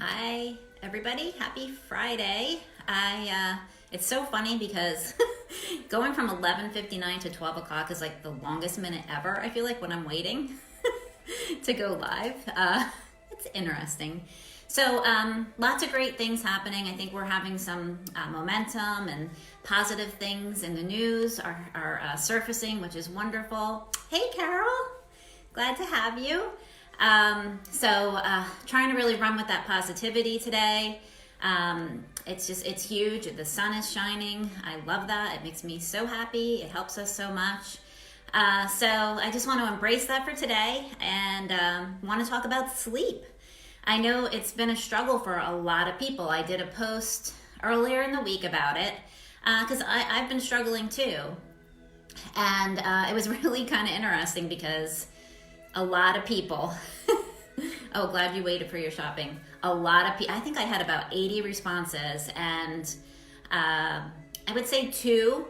Hi, everybody. Happy Friday. It's so funny because going from 11:59 to 12 o'clock is like the longest minute ever, I feel like, when I'm waiting to go live. It's interesting. So lots of great things happening. I think we're having some momentum, and positive things in the news are surfacing, which is wonderful. Hey, Carol. Glad to have you. Trying to really run with that positivity today. It's huge. The sun is shining. I love that. It makes me so happy. It helps us so much. So I just want to embrace that for today and want to talk about sleep. I know it's been a struggle for a lot of people. I did a post earlier in the week about it because I've been struggling too. And it was really kind of interesting because a lot of people, oh, glad you waited for your shopping. A lot of people, I think I had about 80 responses, and I would say 2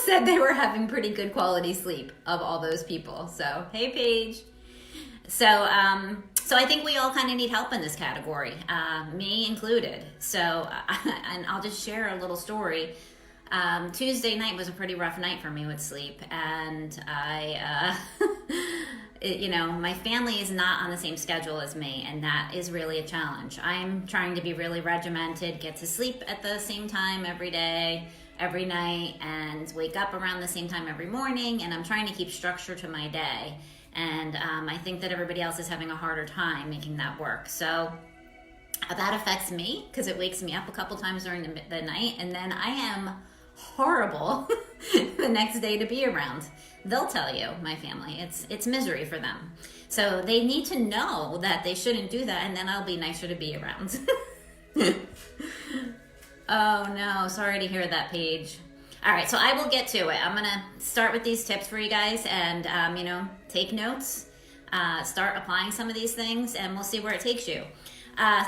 said they were having pretty good quality sleep of all those people. So, hey, Paige. So I think we all kind of need help in this category, me included. So, and I'll just share a little story. Tuesday night was a pretty rough night for me with sleep, and my family is not on the same schedule as me, and that is really a challenge. I'm trying to be really regimented, get to sleep at the same time every day, every night, and wake up around the same time every morning, and I'm trying to keep structure to my day. And I think that everybody else is having a harder time making that work. So that affects me because it wakes me up a couple times during the night, and then I am horrible the next day to be around. They'll tell you, my family, it's misery for them. So they need to know that they shouldn't do that, and then I'll be nicer to be around. Oh no, sorry to hear that, Paige. All right, so I will get to it. I'm gonna start with these tips for you guys, and take notes, start applying some of these things, and we'll see where it takes you.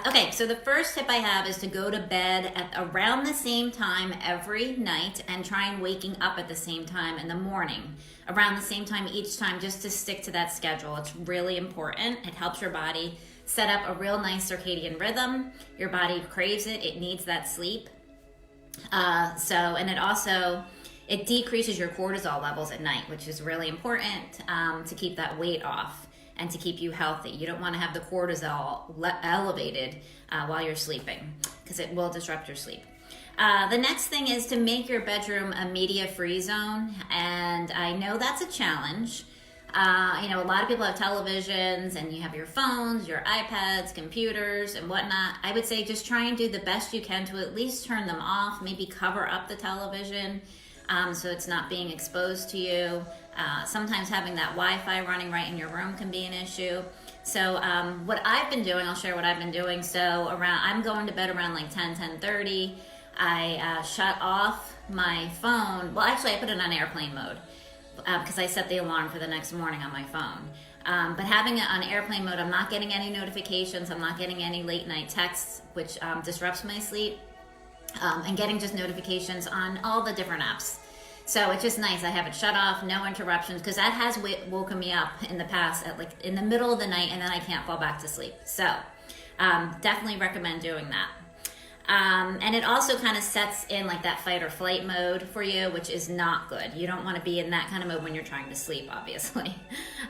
Okay, so the first tip I have is to go to bed at around the same time every night and try and waking up at the same time in the morning, around the same time each time, just to stick to that schedule. It's really important. It helps your body set up a real nice circadian rhythm. Your body craves it. It needs that sleep. It decreases your cortisol levels at night, which is really important to keep that weight off and to keep you healthy. You don't want to have the cortisol elevated while you're sleeping because it will disrupt your sleep. The next thing is to make your bedroom a media-free zone, and I know that's a challenge. A lot of people have televisions, and you have your phones, your iPads, computers, and whatnot. I would say just try and do the best you can to at least turn them off, maybe cover up the television so it's not being exposed to you. Sometimes having that Wi-Fi running right in your room can be an issue. So what I've been doing, I'll share what I've been doing. So I'm going to bed around like 10:30. I shut off my phone. Well, actually, I put it on airplane mode because I set the alarm for the next morning on my phone. But having it on airplane mode, I'm not getting any notifications. I'm not getting any late night texts, which disrupts my sleep. And getting just notifications on all the different apps. So it's just nice. I have it shut off, no interruptions, because that has woken me up in the past at like in the middle of the night, and then I can't fall back to sleep. So definitely recommend doing that. And it also kind of sets in like that fight or flight mode for you, which is not good. You don't want to be in that kind of mode when you're trying to sleep, obviously.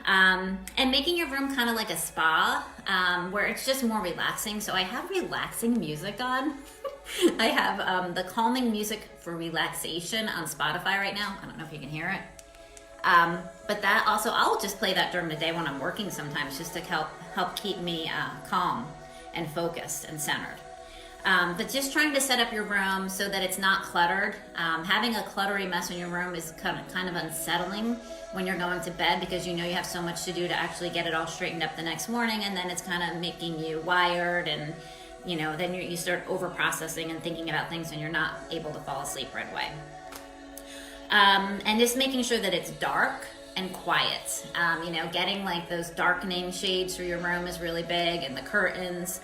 And making your room kind of like a spa, where it's just more relaxing. So I have relaxing music on. I have the calming music for relaxation on Spotify right now. I don't know if you can hear it. But that also, I'll just play that during the day when I'm working sometimes, just to help keep me calm and focused and centered. But just trying to set up your room so that it's not cluttered. Having a cluttery mess in your room is kind of unsettling when you're going to bed, because you have so much to do to actually get it all straightened up the next morning, and then it's kind of making you wired, and then you start over processing and thinking about things, and you're not able to fall asleep right away. And just making sure that it's dark and quiet. Getting like those darkening shades for your room is really big, and the curtains.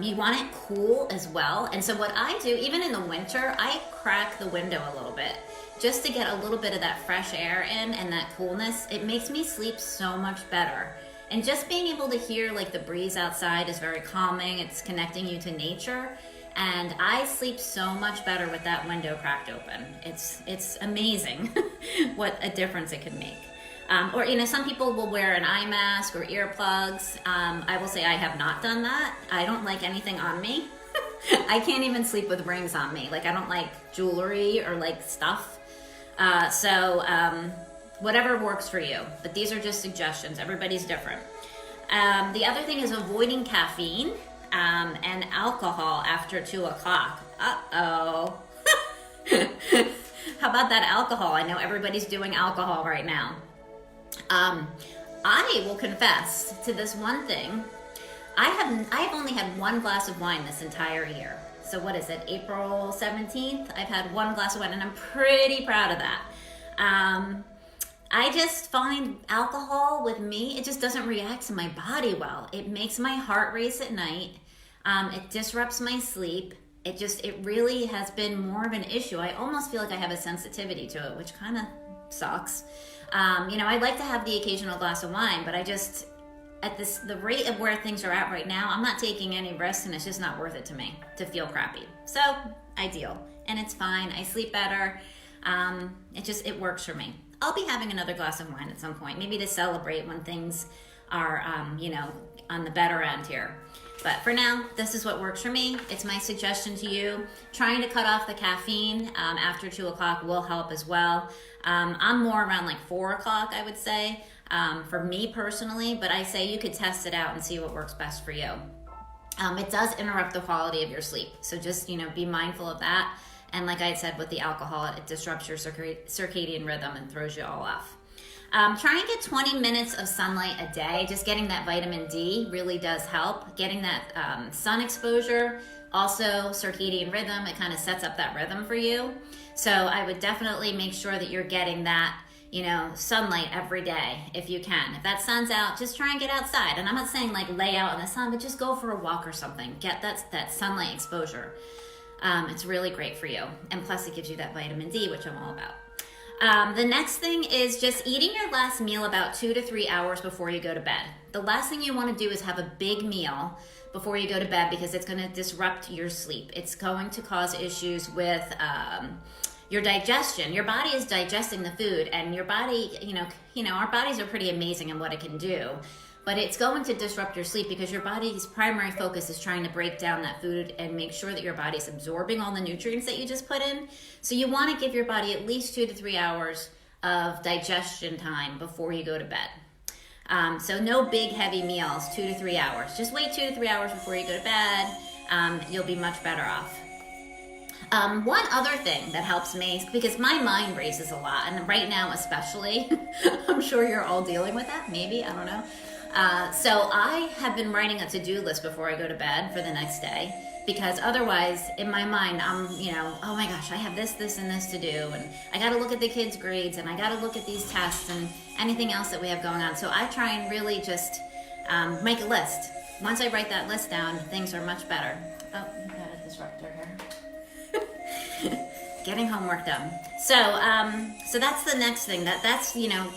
You want it cool as well. And so what I do, even in the winter, I crack the window a little bit just to get a little bit of that fresh air in and that coolness. It makes me sleep so much better. And just being able to hear like the breeze outside is very calming. It's connecting you to nature. And I sleep so much better with that window cracked open. It's amazing what a difference it can make. Or, some people will wear an eye mask or earplugs. I will say I have not done that. I don't like anything on me. I can't even sleep with rings on me. Like, I don't like jewelry or like stuff. So whatever works for you. But these are just suggestions. Everybody's different. The other thing is avoiding caffeine and alcohol after 2 o'clock. Uh-oh. How about that alcohol? I know everybody's doing alcohol right now. I will confess to this one thing. I have only had 1 glass of wine this entire year. So what is it, April 17th? I've had 1 glass of wine, and I'm pretty proud of that. I just find alcohol with me, it just doesn't react to my body well. It makes my heart race at night. It disrupts my sleep. It really has been more of an issue. I almost feel like I have a sensitivity to it, which kind of sucks. I'd like to have the occasional glass of wine, but at the rate of where things are at right now, I'm not taking any risks, and it's just not worth it to me to feel crappy. So ideal, and it's fine. I sleep better. It works for me. I'll be having another glass of wine at some point, maybe to celebrate when things are, on the better end here. But for now, this is what works for me. It's my suggestion to you. Trying to cut off the caffeine after 2 o'clock will help as well. I'm more around like 4 o'clock, I would say, for me personally, but I say you could test it out and see what works best for you. It does interrupt the quality of your sleep. So just, be mindful of that. And like I said, with the alcohol, it disrupts your circadian rhythm and throws you all off. Try and get 20 minutes of sunlight a day. Just getting that vitamin D really does help. Getting that sun exposure, also circadian rhythm, it kind of sets up that rhythm for you. So I would definitely make sure that you're getting that, sunlight every day if you can. If that sun's out, just try and get outside. And I'm not saying like lay out in the sun, but just go for a walk or something. Get that sunlight exposure. It's really great for you. And plus it gives you that vitamin D, which I'm all about. The next thing is just eating your last meal about 2 to 3 hours before you go to bed. The last thing you want to do is have a big meal before you go to bed, because it's going to disrupt your sleep. It's going to cause issues with your digestion. Your body is digesting the food, and your body, our bodies are pretty amazing in what it can do. But it's going to disrupt your sleep because your body's primary focus is trying to break down that food and make sure that your body's absorbing all the nutrients that you just put in. So you want to give your body at least 2 to 3 hours of digestion time before you go to bed. So no big heavy meals, 2 to 3 hours. Just wait 2 to 3 hours before you go to bed. You'll be much better off. One other thing that helps me, because my mind races a lot, and right now especially, I'm sure you're all dealing with that, maybe, I don't know. So I have been writing a to-do list before I go to bed for the next day, because otherwise in my mind I'm, oh my gosh, I have this, and this to do, and I got to look at the kids' grades, and I got to look at these tests and anything else that we have going on. So I try and really just make a list. Once I write that list down, things are much better. Oh, we got a disruptor here. Getting homework done. So that's the next thing. That's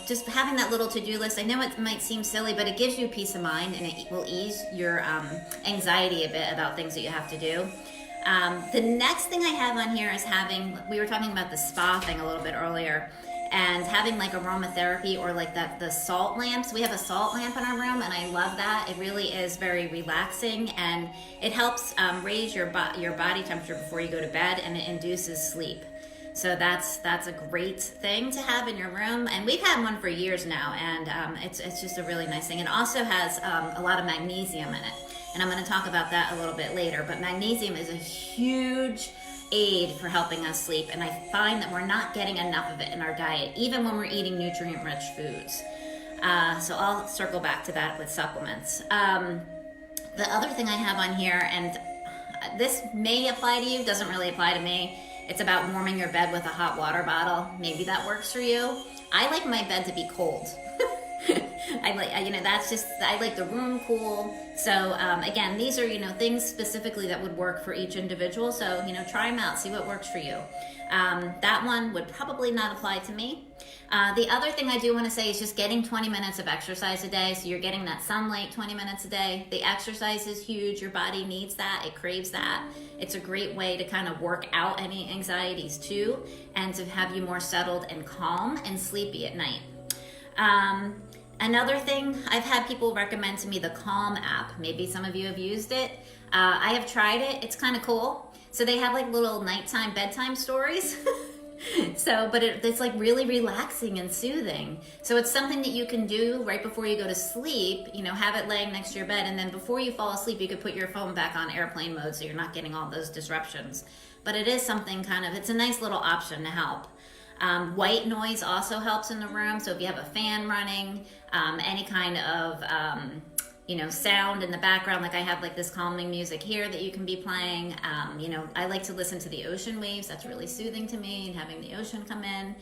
just having that little to-do list. I know it might seem silly, but it gives you peace of mind, and it will ease your anxiety a bit about things that you have to do. The next thing I have on here is we were talking about the spa thing a little bit earlier, and having like aromatherapy or like the salt lamps. We have a salt lamp in our room, and I love that. It really is very relaxing, and it helps raise your body temperature before you go to bed, and it induces sleep. So that's a great thing to have in your room, and we've had one for years now, and it's just a really nice thing. It also has a lot of magnesium in it, and I'm going to talk about that a little bit later. But magnesium is a huge aid for helping us sleep, and I find that we're not getting enough of it in our diet, even when we're eating nutrient-rich foods. So I'll circle back to that with supplements. The other thing I have on here, and this may apply to you, doesn't really apply to me. It's about warming your bed with a hot water bottle. Maybe that works for you. I like my bed to be cold. I like the room cool. So again, these are things specifically that would work for each individual. So try them out, see what works for you. That one would probably not apply to me. The other thing I do want to say is just getting 20 minutes of exercise a day. So you're getting that sunlight 20 minutes a day. The exercise is huge. Your body needs that. It craves that. It's a great way to kind of work out any anxieties too, and to have you more settled and calm and sleepy at night. Another thing, I've had people recommend to me the Calm app. Maybe some of you have used it. I have tried it. It's kind of cool. So they have like little nighttime bedtime stories. But it's like really relaxing and soothing. So it's something that you can do right before you go to sleep, have it laying next to your bed. And then before you fall asleep, you could put your phone back on airplane mode so you're not getting all those disruptions. But it is something it's a nice little option to help. White noise also helps in the room. So if you have a fan running, any kind of, sound in the background, like I have like this calming music here that you can be playing. I like to listen to the ocean waves. That's really soothing to me, and having the ocean come in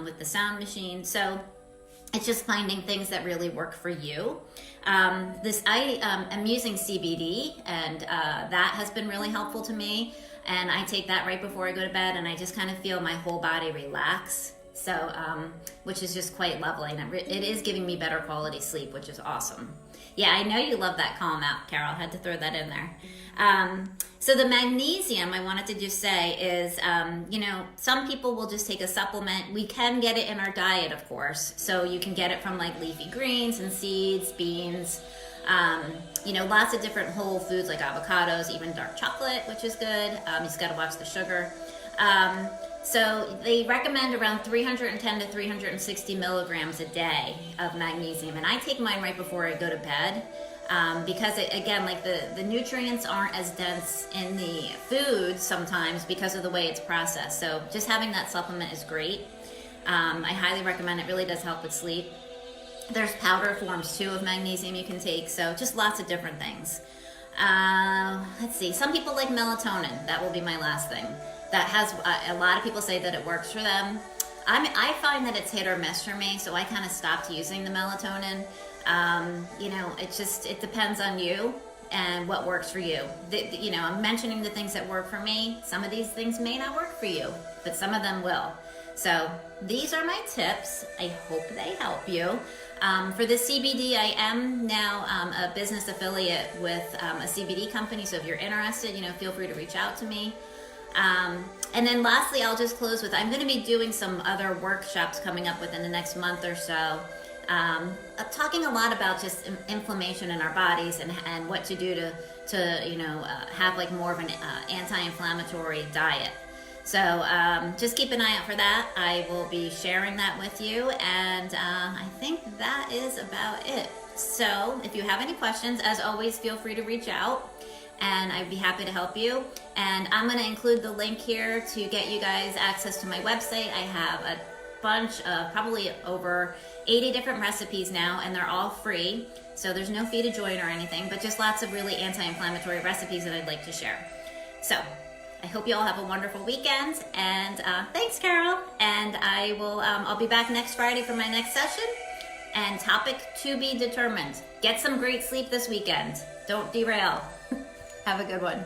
with the sound machine. So it's just finding things that really work for you. I am using CBD, and that has been really helpful to me. And I take that right before I go to bed, and I just kind of feel my whole body relax. So, which is just quite lovely. And it is giving me better quality sleep, which is awesome. Yeah, I know you love that Calm app, Carol. I had to throw that in there. So the magnesium, I wanted to just say is, some people will just take a supplement. We can get it in our diet, of course. So you can get it from like leafy greens and seeds, beans, lots of different whole foods like avocados, even dark chocolate, which is good. You just got to watch the sugar. So they recommend around 310 to 360 milligrams a day of magnesium. And I take mine right before I go to bed because, the nutrients aren't as dense in the food sometimes because of the way it's processed. So just having that supplement is great. I highly recommend it. Really does help with sleep. There's powder forms too of magnesium you can take. So just lots of different things. Let's see. Some people like melatonin. That will be my last thing. That has a lot of people say that it works for them. I find that it's hit or miss for me, so I kind of stopped using the melatonin. It depends on you and what works for you. I'm mentioning the things that work for me. Some of these things may not work for you, but some of them will. So these are my tips. I hope they help you. For the CBD, I am now a business affiliate with a CBD company, so if you're interested, feel free to reach out to me. And then lastly, I'll just close with, I'm going to be doing some other workshops coming up within the next month or so, talking a lot about just inflammation in our bodies and what to do to have like more of an anti-inflammatory diet. So just keep an eye out for that. I will be sharing that with you, and I think that is about it. So if you have any questions, as always, feel free to reach out, and I'd be happy to help you. And I'm going to include the link here to get you guys access to my website. I have a bunch of probably over 80 different recipes now, and they're all free. So there's no fee to join or anything, but just lots of really anti-inflammatory recipes that I'd like to share. So I hope you all have a wonderful weekend, and thanks, Carol. And I'll be back next Friday for my next session. And topic to be determined. Get some great sleep this weekend. Don't derail. Have a good one.